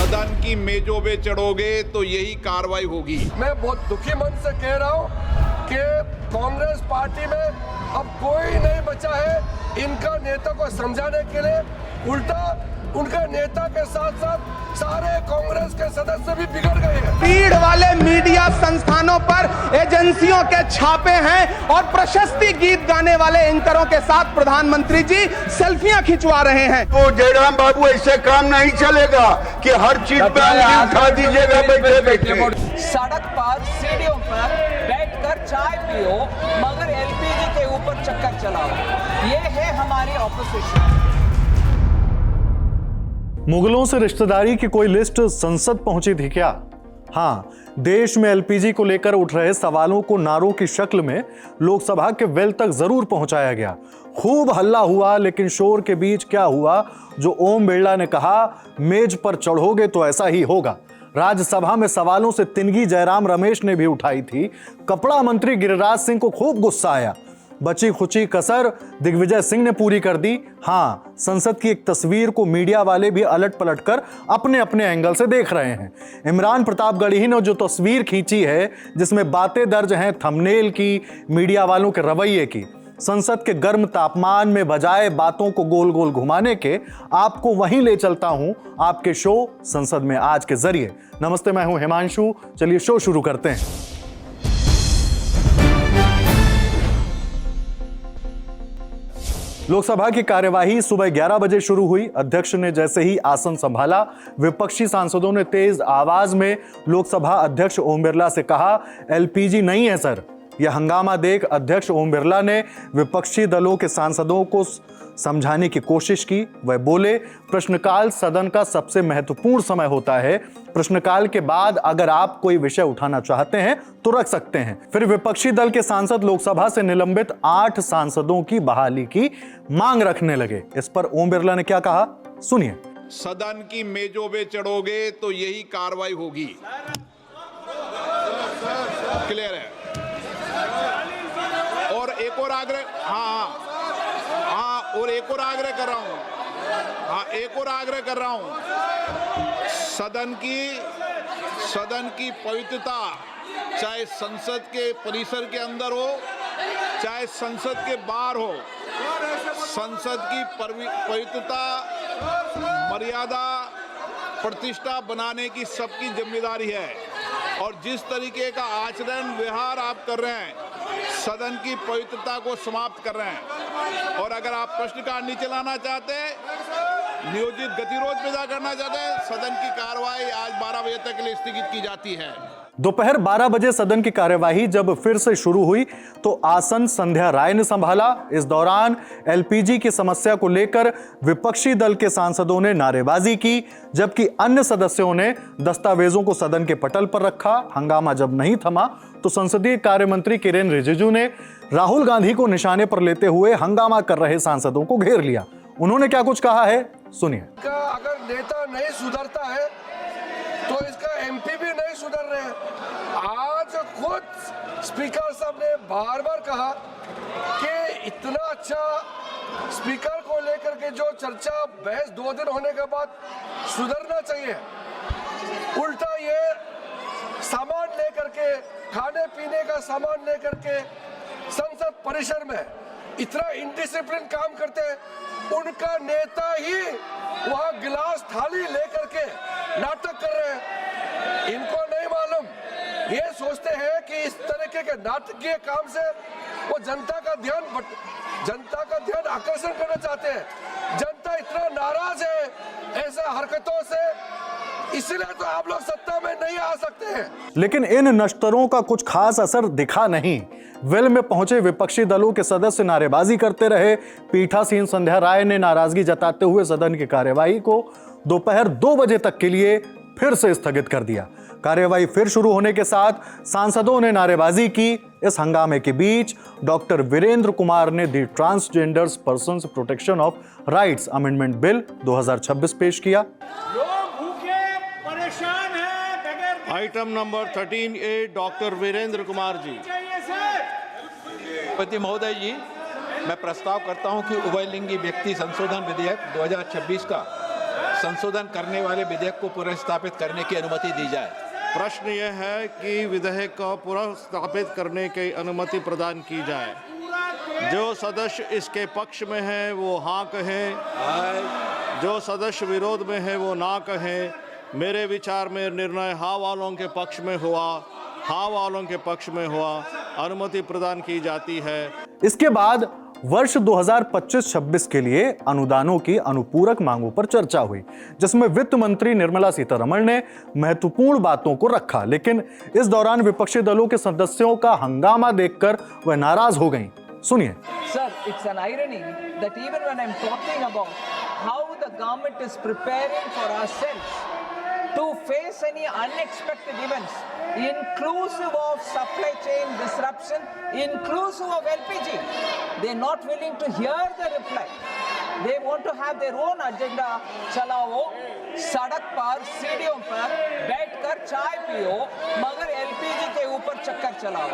सदन की मेजों पे चढ़ोगे तो यही कार्रवाई होगी। मैं बहुत दुखी मन से कह रहा हूँ कि कांग्रेस पार्टी में अब कोई नहीं बचा है इनका नेता को समझाने के लिए। उल्टा उनका नेता के साथ साथ सारे कांग्रेस के सदस्य भी बिगड़ गए हैं। भीड़ वाले मीडिया संस्थानों पर एजेंसियों के छापे हैं और प्रशस्ति गीत गाने वाले एंकरों के साथ प्रधानमंत्री जी सेल्फियां खिंचवा रहे हैं। तो जयराम बाबू ऐसे काम नहीं चलेगा कि हर चीज पे उंगली उठा दीजिएगा बैठे बैठे। सड़क पर सीढ़ियों पर बैठकर चाय पियो मगर एलपीजी के ऊपर चक्कर चलाओ, ये है हमारी ऑपोजिशन। मुगलों से रिश्तेदारी की कोई लिस्ट संसद पहुंची थी क्या? हाँ, देश में एलपीजी को लेकर उठ रहे सवालों को नारों की शक्ल में लोकसभा के वेल तक जरूर पहुंचाया गया। खूब हल्ला हुआ, लेकिन शोर के बीच क्या हुआ जो ओम बिरला ने कहा, मेज पर चढ़ोगे तो ऐसा ही होगा। राज्यसभा में सवालों से तिनगी जयराम रमेश ने भी उठाई थी। कपड़ा मंत्री गिरिराज सिंह को खूब गुस्सा आया। बची खुची कसर दिग्विजय सिंह ने पूरी कर दी। हाँ, संसद की एक तस्वीर को मीडिया वाले भी अलट पलट कर अपने अपने एंगल से देख रहे हैं। इमरान प्रतापगढ़ी ने जो तस्वीर खींची है जिसमें बातें दर्ज हैं थंबनेल की, मीडिया वालों के रवैये की। संसद के गर्म तापमान में बजाय बातों को गोल गोल घुमाने के आपको वहीं ले चलता हूं आपके शो संसद में आज के जरिए। नमस्ते, मैं हूं हिमांशु। चलिए शो शुरू करते हैं। लोकसभा की कार्यवाही सुबह 11 बजे शुरू हुई। अध्यक्ष ने जैसे ही आसन संभाला, विपक्षी सांसदों ने तेज आवाज में लोकसभा अध्यक्ष ओम बिरला से कहा, एलपीजी नहीं है सर। यह हंगामा देख अध्यक्ष ओम बिरला ने विपक्षी दलों के सांसदों को समझाने की कोशिश की। वह बोले, प्रश्नकाल सदन का सबसे महत्वपूर्ण समय होता है। प्रश्नकाल के बाद अगर आप कोई विषय उठाना चाहते हैं तो रख सकते हैं। फिर विपक्षी दल के सांसद लोकसभा से निलंबित 8 सांसदों की बहाली की मांग रखने लगे। इस पर ओम बिरला ने क्या कहा, सुनिए। सदन की मेजों पे चढ़ोगे तो यही कार्रवाई होगी। क्लियर है? और एक और आग्रह, हाँ, और एक और आग्रह कर रहा हूं, एक और आग्रह कर रहा हूं। सदन की पवित्रता, चाहे संसद के परिसर के अंदर हो चाहे संसद के बाहर हो, संसद की पवित्रता, मर्यादा, प्रतिष्ठा बनाने की सबकी जिम्मेदारी है। और जिस तरीके का आचरण व्यवहार आप कर रहे हैं, सदन की पवित्रता को समाप्त कर रहे हैं। और अगर आप प्रश्नकाल नहीं चलाना चाहते, नियोजित गतिरोध पैदा करना चाहते हैं, सदन की कार्रवाई आज 12 बजे तक के लिए स्थगित की जाती है। दोपहर 12 बजे सदन की कार्यवाही जब फिर से शुरू हुई तो आसन संध्या राय ने संभाला। इस दौरान एलपीजी की समस्या को लेकर विपक्षी दल के सांसदों ने नारेबाजी की, जबकि अन्य सदस्यों ने दस्तावेजों को सदन के पटल पर रखा। हंगामा जब नहीं थमा तो संसदीय कार्य मंत्री किरेन रिजिजू ने राहुल गांधी को निशाने पर लेते हुए हंगामा कर रहे सांसदों को घेर लिया। उन्होंने क्या कुछ कहा है, सुनिए। अगर नेता नहीं सुधरता है तो इसका एमपी भी नहीं सुधर रहे हैं। आज खुद स्पीकर साहब ने बार बार कहा कि इतना अच्छा स्पीकर को लेकर के जो चर्चा बहस 2 दिन होने के बाद सुधरना चाहिए। उल्टा ये सामान लेकर के, खाने पीने का सामान लेकर के संसद परिसर में इतना इनडिसिप्लिन काम करते हैं। उनका नेता ही वहां गिलास थाली लेकर के नाटक कर रहे हैं। इनको नहीं मालूम, ये सोचते हैं कि इस तरीके के नाटकीय काम से वो जनता का ध्यान आकर्षण करना चाहते हैं। जनता इतना नाराज है ऐसे हरकतों से, इसलिए तो आप लोग सत्ता में नहीं आ सकते हैं। लेकिन इन नश्तरों का कुछ खास असर दिखा नहीं। वेल में पहुंचे विपक्षी दलों के सदस्य नारेबाजी करते रहे। पीठासीन संध्या राय ने नाराजगी जताते हुए सदन की कार्यवाही को दोपहर 2 बजे तक के लिए फिर से स्थगित कर दिया। कार्यवाही फिर शुरू होने के साथ सांसदों ने नारेबाजी की। इस हंगामे के बीच डॉक्टर वीरेंद्र कुमार ने the transgenders persons protection of rights amendment bill 2026 पेश किया। Item number 13A, doctor Virendra Kumar ji. राष्ट्रपति महोदय जी, मैं प्रस्ताव करता हूं कि उभयलिंगी व्यक्ति संशोधन विधेयक 2026 का संशोधन करने वाले विधेयक को पुनर्स्थापित करने की अनुमति दी जाए। प्रश्न यह है कि विधेयक को पुनर्स्थापित करने की अनुमति प्रदान की जाए। जो सदस्य इसके पक्ष में है वो हाँ कहें, जो सदस्य विरोध में है वो ना कहें। मेरे विचार में निर्णय हाँ वालों के पक्ष में हुआ, हाँ वालों के पक्ष में हुआ, अनुमति प्रदान की जाती है। इसके बाद वर्ष 2025-26 के लिए अनुदानों की अनुपूरक मांगों पर चर्चा हुई, जिसमें वित्त मंत्री निर्मला सीतारमण ने महत्वपूर्ण बातों को रखा, लेकिन इस दौरान विपक्षी दलों के सदस्यों का हंगामा देखकर वह नाराज हो गईं। सुनिए। Sir, it's an irony that even when I'm talking about how the government is preparing for ourselves to face any unexpected events, inclusive of supply chain disruption, inclusive of LPG, they're not willing to hear the reply. They want to have their own agenda. चलाओ, सड़क पर, सीढ़ियों पर बैठकर चाय पियो, मगर LPG के ऊपर चक्कर चलाओ।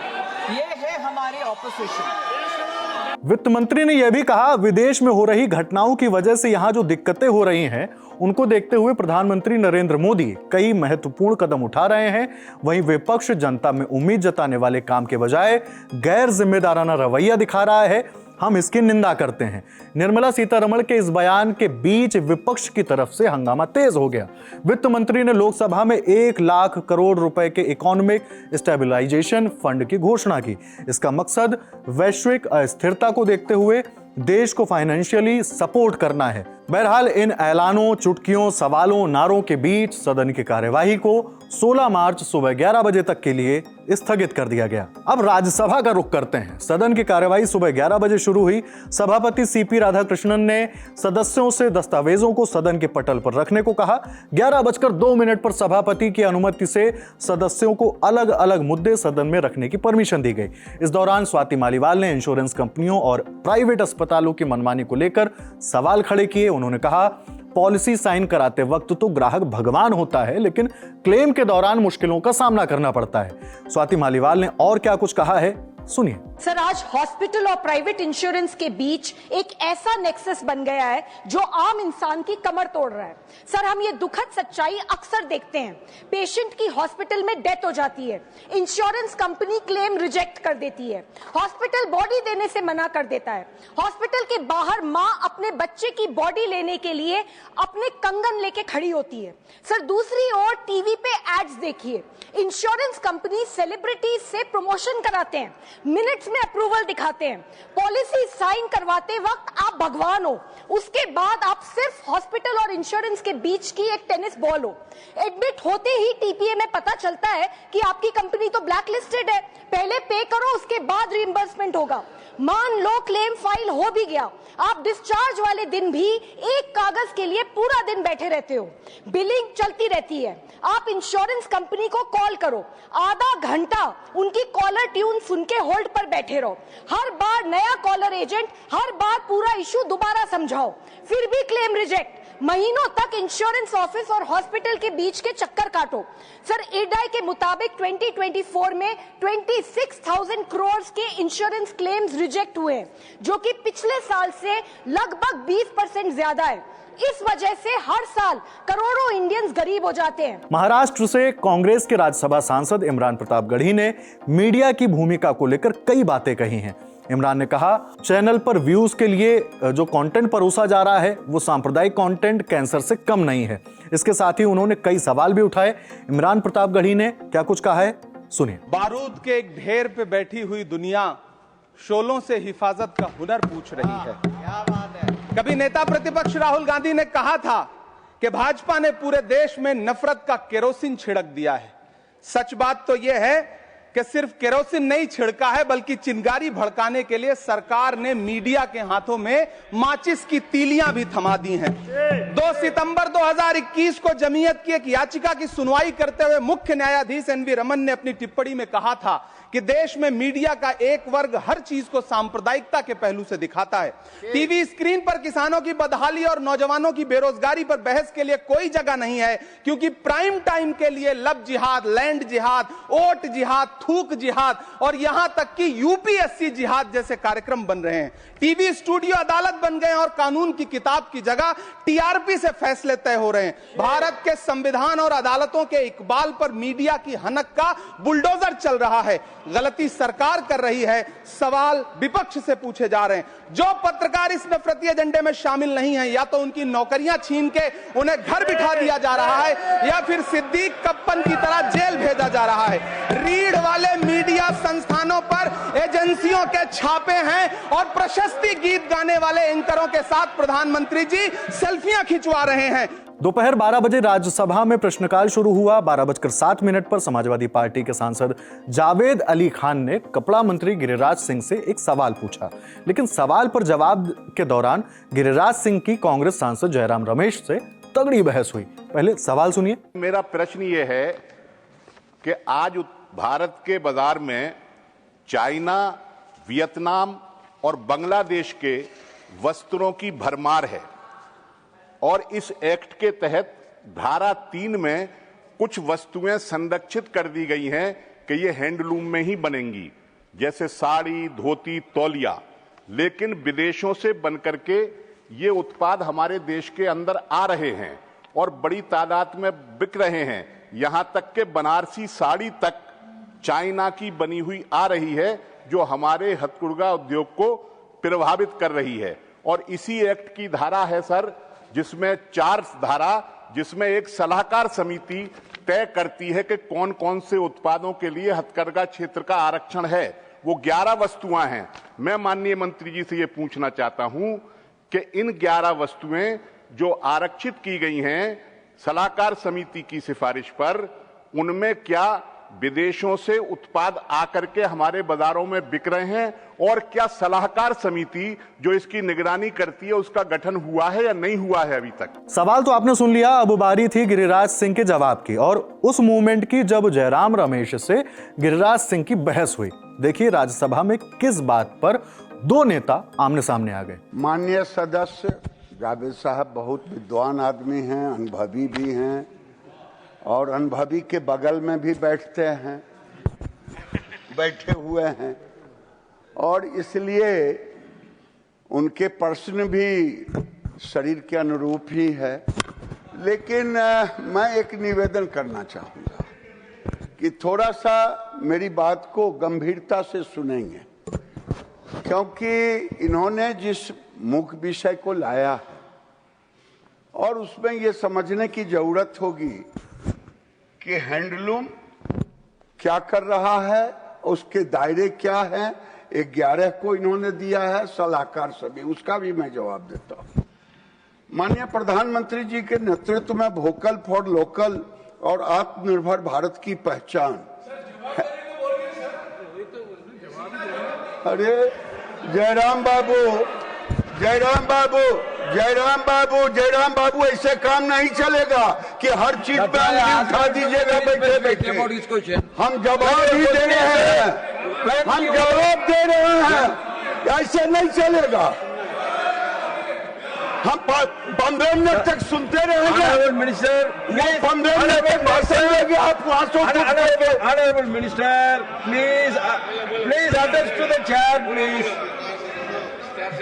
ये है हमारी ऑपोजिशन। वित्त मंत्री ने यह भी कहा, विदेश में हो रही घटनाओं की वजह से यहां जो दिक्कतें हो रही हैं, उनको देखते हुए प्रधानमंत्री नरेंद्र मोदी कई महत्वपूर्ण कदम उठा रहे हैं। वहीं विपक्ष जनता में उम्मीद जताने वाले काम के बजाय गैर जिम्मेदाराना रवैया दिखा रहा है। हम इसकी निंदा करते हैं। निर्मला सीतारमण के इस बयान के बीच विपक्ष की तरफ से हंगामा तेज हो गया। वित्त मंत्री ने लोकसभा में 1 लाख करोड़ रुपए के इकोनॉमिक स्टेबलाइजेशन फंड की घोषणा की। इसका मकसद वैश्विक अस्थिरता को देखते हुए देश को फाइनेंशियली सपोर्ट करना है। बहरहाल इन ऐलानों, चुटकियों, सवालों, नारों के बीच सदन की कार्यवाही को 16 मार्च सुबह 11 बजे तक के लिए स्थगित कर दिया गया। अब राज्यसभा का रुख करते हैं। सदन की कार्यवाही सुबह 11 बजे शुरू हुई। सभापति सीपी राधाकृष्णन ने सदस्यों से दस्तावेजों को सदन के पटल पर रखने को कहा। 11:02 पर सभापति की अनुमति से सदस्यों को अलग अलग मुद्दे सदन में रखने की परमिशन दी गई। इस दौरान स्वाति मालीवाल ने इंश्योरेंस कंपनियों और प्राइवेट अस्पतालों की मनमानी को लेकर सवाल खड़े किए। उन्होंने कहा, पॉलिसी साइन कराते वक्त तो ग्राहक भगवान होता है, लेकिन क्लेम के दौरान मुश्किलों का सामना करना पड़ता है। स्वाति मालीवाल ने और क्या कुछ कहा है, सुनिए। सर, आज हॉस्पिटल और प्राइवेट इंश्योरेंस के बीच एक ऐसा नेक्सस बन गया है जो आम इंसान की कमर तोड़ रहा है। सर, हम ये दुखद सच्चाई अक्सर देखते हैं। पेशेंट की हॉस्पिटल में डेथ हो जाती है, इंश्योरेंस कंपनी क्लेम रिजेक्ट कर देती है, हॉस्पिटल बॉडी देने से मना कर देता है, हॉस्पिटल के बाहर मां अपने बच्चे की बॉडी लेने के लिए अपने कंगन लेके खड़ी होती है। सर, दूसरी ओर टीवी पे एड्स देखिए, इंश्योरेंस कंपनी सेलिब्रिटीज से प्रमोशन कराते हैं, मिनट्स में अप्रूवल दिखाते हैं, पॉलिसी साइन करवाते वक्त आप भगवान हो, उसके बाद आप सिर्फ हॉस्पिटल और इंश्योरेंस के बीच की एक टेनिस बॉल हो। एडमिट होते ही टीपीए में पता चलता है कि आपकी कंपनी तो ब्लैक लिस्टेड है, पहले पे करो उसके बाद रिइंबर्समेंट होगा। मान लो क्लेम फाइल हो भी गया, आप डिस्चार्ज वाले दिन भी एक कागज के लिए पूरा दिन बैठे रहते हो, बिलिंग चलती रहती है। आप इंश्योरेंस कंपनी को कॉल करो, आधा घंटा उनकी कॉलर ट्यून सुन के होल्ड पर बैठे रहो, हर बार नया कॉलर एजेंट, हर बार पूरा इशू दोबारा समझाओ, फिर भी क्लेम रिजेक्ट। महीनों तक इंश्योरेंस ऑफिस और हॉस्पिटल के बीच के चक्कर काटो। सर, इरडाई के मुताबिक 2024 में 26,000 करोड़ के इंश्योरेंस क्लेम्स रिजेक्ट हुए हैं, जो कि पिछले साल से लगभग 20% ज्यादा है। इस वजह से हर साल करोड़ों इंडियंस गरीब हो जाते हैं। महाराष्ट्र से कांग्रेस के राज्यसभा सांसद इमरान प्रताप गढ़ी ने मीडिया की भूमिका को लेकर कई बातें कही हैं। इमरान ने कहा, चैनल पर व्यूज के लिए जो कंटेंट परोसा जा रहा है वो सांप्रदायिक कंटेंट कैंसर से कम नहीं है। इसके साथ ही उन्होंने कई सवाल भी उठाए। इमरान प्रताप गढ़ी ने क्या कुछ कहा है, सुनिए। बारूद के एक ढेर पे बैठी हुई दुनिया शोलों से हिफाजत का हुनर पूछ रही है। क्या बात है। कभी नेता प्रतिपक्ष राहुल गांधी ने कहा था कि भाजपा ने पूरे देश में नफरत का केरोसिन छिड़क दिया है। सच बात तो यह है कि सिर्फ केरोसिन नहीं छिड़का है, बल्कि चिंगारी भड़काने के लिए सरकार ने मीडिया के हाथों में माचिस की तीलियां भी थमा दी हैं। 2 सितंबर 2021 को जमीयत की एक याचिका की सुनवाई करते हुए मुख्य न्यायाधीश एनवी रमन ने अपनी टिप्पणी में कहा था कि देश में मीडिया का एक वर्ग हर चीज को सांप्रदायिकता के पहलू से दिखाता है। टीवी स्क्रीन पर किसानों की बदहाली और नौजवानों की बेरोजगारी पर बहस के लिए कोई जगह नहीं है, क्योंकि प्राइम टाइम के लिए लव जिहाद, लैंड जिहाद, वोट जिहाद, थूक जिहाद और यहां तक कि यूपीएससी जिहाद जैसे कार्यक्रम बन रहे हैं। टीवी स्टूडियो अदालत बन गए और कानून की किताब की जगह टीआरपी से फैसले तय हो रहे हैं। भारत के संविधान और अदालतों के इकबाल पर मीडिया की हनक का बुलडोजर चल रहा है। गलती सरकार कर रही है, सवाल विपक्ष से पूछे जा रहे हैं। जो पत्रकार इस नफरती एजेंडे में शामिल नहीं है, या तो उनकी नौकरियां छीन के उन्हें घर बिठा दिया जा रहा है या फिर सिद्दीक कप्पन की तरह जेल भेजा जा रहा है। रीढ़ वाले मीडिया संस्थानों पर एजेंसियों के छापे हैं और प्रशस्ति गीत गाने वाले एंकरों के साथ प्रधानमंत्री जी सेल्फियां खिंचवा रहे हैं। दोपहर 12 बजे राज्यसभा में प्रश्नकाल शुरू हुआ। 12:07 पर समाजवादी पार्टी के सांसद जावेद अली खान ने कपड़ा मंत्री गिरिराज सिंह से एक सवाल पूछा, लेकिन सवाल पर जवाब के दौरान गिरिराज सिंह की कांग्रेस सांसद जयराम रमेश से तगड़ी बहस हुई। पहले सवाल सुनिए। मेरा प्रश्न ये है कि आज भारत के बाजार में चाइना, वियतनाम और बांग्लादेश के वस्त्रों की भरमार है और इस एक्ट के तहत धारा 3 में कुछ वस्तुएं संरक्षित कर दी गई हैं कि ये हैंडलूम में ही बनेंगी, जैसे साड़ी, धोती, तौलिया। लेकिन विदेशों से बनकर के ये उत्पाद हमारे देश के अंदर आ रहे हैं और बड़ी तादाद में बिक रहे हैं। यहां तक कि बनारसी साड़ी तक चाइना की बनी हुई आ रही है, जो हमारे हथकरघा उद्योग को प्रभावित कर रही है। और इसी एक्ट की धारा है सर, जिसमें 4 धारा, जिसमें एक सलाहकार समिति तय करती है कि कौन कौन से उत्पादों के लिए हथकरघा क्षेत्र का आरक्षण है। वो 11 वस्तुएं हैं। मैं माननीय मंत्री जी से ये पूछना चाहता हूं कि इन 11 वस्तुएं जो आरक्षित की गई हैं सलाहकार समिति की सिफारिश पर, उनमें क्या विदेशों से उत्पाद आकर के हमारे बाजारों में बिक रहे हैं, और क्या सलाहकार समिति जो इसकी निगरानी करती है उसका गठन हुआ है या नहीं हुआ है अभी तक? सवाल तो आपने सुन लिया। अब बारी थी गिरिराज सिंह के जवाब की और उस मूवमेंट की जब जयराम रमेश से गिरिराज सिंह की बहस हुई। देखिए राज्यसभा में किस बात पर दो नेता आमने सामने आ गए। माननीय सदस्य जावेद साहब बहुत विद्वान आदमी हैं, अनुभवी भी हैं और अनुभवी के बगल में भी बैठे हुए हैं और इसलिए उनके प्रश्न भी शरीर के अनुरूप ही है। लेकिन मैं एक निवेदन करना चाहूँगा कि थोड़ा सा मेरी बात को गंभीरता से सुनेंगे, क्योंकि इन्होंने जिस मुख्य विषय को लाया है और उसमें ये समझने की जरूरत होगी कि हैंडलूम क्या कर रहा है, उसके दायरे क्या हैं। 11 को इन्होंने दिया है सलाहकार सभी, उसका भी मैं जवाब देता हूं। माननीय प्रधानमंत्री जी के नेतृत्व में वोकल फॉर लोकल और आत्मनिर्भर भारत की पहचान। अरे जयराम बाबू ऐसे काम नहीं चलेगा कि हर चीज पे उठा दीजिएगा बैठे बैठे। हम जवाब ही दे रहे हैं, ऐसे नहीं चलेगा। हम 15 मिनट तक सुनते रहेंगे। मिनिस्टर 15 मिनट तक भाषण देंगे, आप वहां से। Honourable minister please attend to the chair,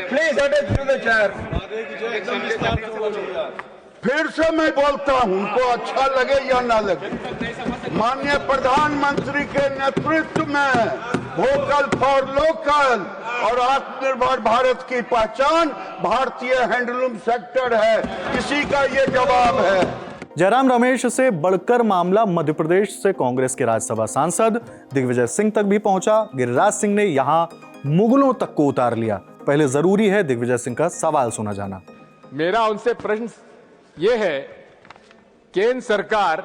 please attend to the chair. फिर से मैं बोलता हूं, उनको अच्छा लगे या ना लगे। माननीय प्रधानमंत्री के नेतृत्व में वोकल फॉर लोकल और आत्मनिर्भर भारत की पहचान भारतीय हैंडलूम सेक्टर है, इसी का ये जवाब है। जयराम रमेश से बढ़कर मामला मध्य प्रदेश से कांग्रेस के राज्यसभा सांसद दिग्विजय सिंह तक भी पहुंचा। गिरिराज सिंह ने यहां मुगलों तक को उतार लिया। पहले जरूरी है दिग्विजय सिंह का सवाल सुना जाना। मेरा उनसे प्रश्न ये है, केंद्र सरकार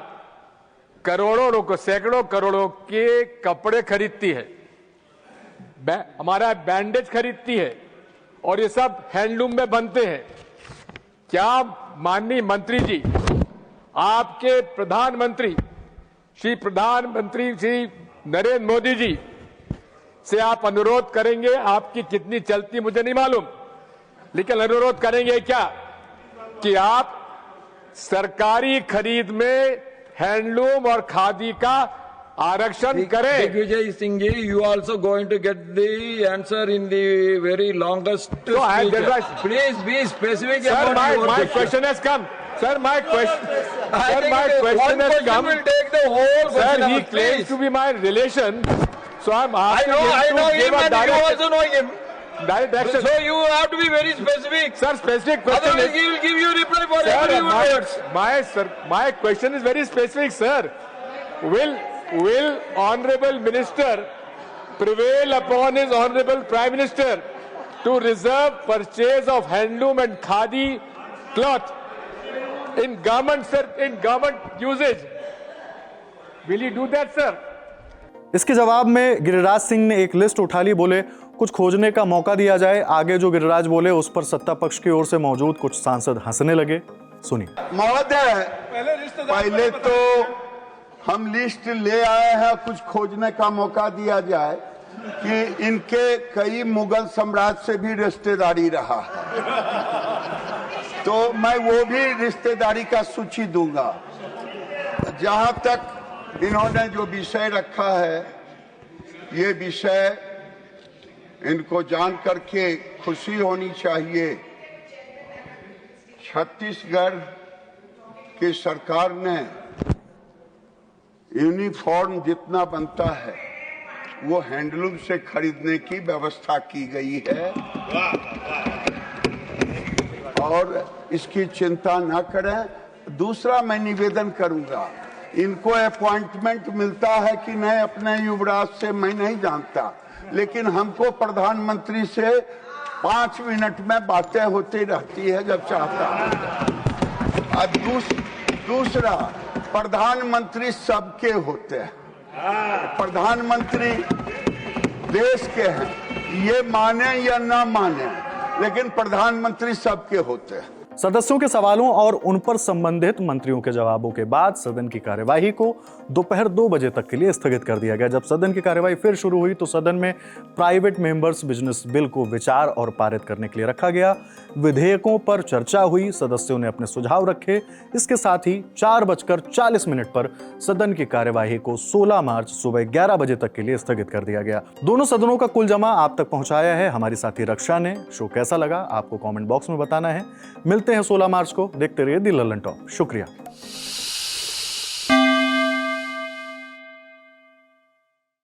करोड़ों सैकड़ों करोड़ों के कपड़े खरीदती है, हमारा बैंडेज खरीदती है और ये सब हैंडलूम में बनते हैं। क्या माननीय मंत्री जी, आपके प्रधानमंत्री श्री नरेंद्र मोदी जी से आप अनुरोध करेंगे, आपकी कितनी चलती मुझे नहीं मालूम, लेकिन अनुरोध करेंगे क्या कि आप सरकारी खरीद में हैंडलूम और खादी का आरक्षण करें। Digvijay Singh ji, you also going to get the answer in the very longest So I speech. did right. Please be specific Sir, about your my question has come. Sir, my question has come. Will take the whole Sir, question. he claims to be my relation, so I'm asking him I know to give him a and you direct, also know him. direct action. So you have to be very specific. Sir, specific question Otherwise, is, he will give you reply for sir, every words. my question is very specific, sir. Will honorable minister prevail upon his honorable prime minister to reserve purchase of handloom and khadi cloth in government usage? Will he do that, sir? इसके जवाब में गिरिराज सिंह ने एक list उठा ली, बोले कुछ खोजने का मौका दिया जाए। आगे जो गिरिराज बोले उस पर सत्ता पक्ष की ओर से मौजूद कुछ सांसद हंसने लगे। सुनिए। महोदय, पहले तो हम लिस्ट ले आए हैं, कुछ खोजने का मौका दिया जाए कि इनके कई मुगल सम्राट से भी रिश्तेदारी रहा है, तो मैं वो भी रिश्तेदारी का सूची दूंगा। जहां तक इन्होंने जो विषय रखा है, ये विषय इनको जान करके खुशी होनी चाहिए। छत्तीसगढ़ की सरकार ने यूनिफॉर्म जितना बनता है वो हैंडलूम से खरीदने की व्यवस्था की गई है और इसकी चिंता न करें। दूसरा, मैं निवेदन करूंगा, इनको अपॉइंटमेंट मिलता है कि नहीं अपने युवराज से मैं नहीं जानता, लेकिन हमको प्रधानमंत्री से 5 मिनट में बातें होती रहती है जब चाहता है। और दूसरा, प्रधानमंत्री सबके होते हैं, प्रधानमंत्री देश के हैं, ये माने या ना माने, लेकिन प्रधानमंत्री सबके होते हैं। सदस्यों के सवालों और उन पर संबंधित मंत्रियों के जवाबों के बाद सदन की कार्यवाही को दोपहर 2 बजे तक के लिए स्थगित कर दिया गया। जब सदन की कार्यवाही फिर शुरू हुई तो सदन में प्राइवेट मेंबर्स बिजनेस बिल को विचार और पारित करने के लिए रखा गया। विधेयकों पर चर्चा हुई, सदस्यों ने अपने सुझाव रखे। इसके साथ ही 4:40 पर सदन की कार्यवाही को 16 मार्च सुबह 11 बजे तक के लिए स्थगित कर दिया गया। दोनों सदनों का कुल जमा आप तक पहुंचाया है हमारी साथी रक्षा ने। शो कैसा लगा आपको कमेंट बॉक्स में बताना है। मिलते हैं 16 मार्च को। देखते रहिए दी लल्लन टॉप। शुक्रिया।